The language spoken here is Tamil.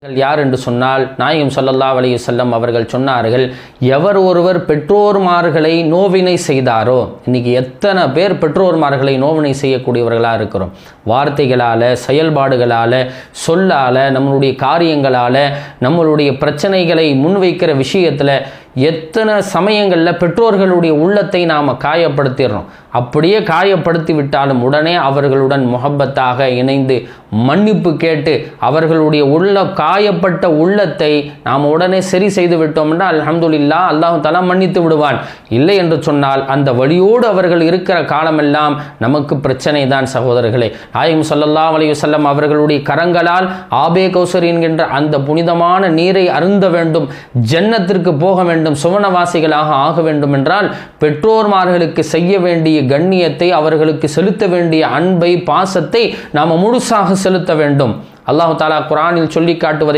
யார் என்று சொன்னால் நாயகம் ஸல்லல்லாஹு அலைஹி வஸல்லம் அவர்கள் சொன்னார்கள், எவர் ஒருவர் பெற்றோர்மார்களை நோவினை செய்தாரோ. இன்னைக்கு எத்தனை பேர் பெற்றோர்மார்களை நோவினை செய்யக்கூடியவர்களாக இருக்கிறோம். வார்த்தைகளால், செயல்பாடுகளால், சொல்லால், நம்மளுடைய காரியங்களால், நம்மளுடைய பிரச்சனைகளை முன்வைக்கிற விஷயத்தில் எத்தனை சமயங்களில் பெற்றோர்களுடைய உள்ளத்தை நாம் காயப்படுத்திடுறோம். அப்படியே காயப்படுத்தி விட்டாலும் உடனே அவர்களுடன் முஹப்பத்தாக இணைந்து மன்னிப்பு கேட்டு அவர்களுடைய காயப்பட்ட உள்ளத்தை நாம் உடனே சரி செய்து விட்டோம் என்றால் அல்ஹம்துலில்லாஹ், அல்லாஹ் தஆலா மன்னித்து விடுவான். இல்லை என்று சொன்னால் அந்த வழியோடு அவர்கள் இருக்கிற காலமெல்லாம் நமக்கு பிரச்சனை தான் சகோதரர்களே. நாயகம் ஸல்லல்லாஹு அலைஹி வஸல்லம் அவர்களுடைய கரங்களால் ஆபே கௌசர் என்கின்ற அந்த புனிதமான நீரை அருந்த வேண்டும், ஜன்னத்திற்கு போக வேண்டும், சுவனவாசிகளாக ஆக வேண்டும் என்றால் பெற்றோர்மார்களுக்கு செய்ய வேண்டிய கண்ணியத்தை, அவர்களுக்கு செலுத்த வேண்டிய அன்பை, பாசத்தை நாம் முழுசாக செலுத்த வேண்டும். அல்லாஹ் தஆலா குர்ஆனில் சொல்லி காட்டுவதை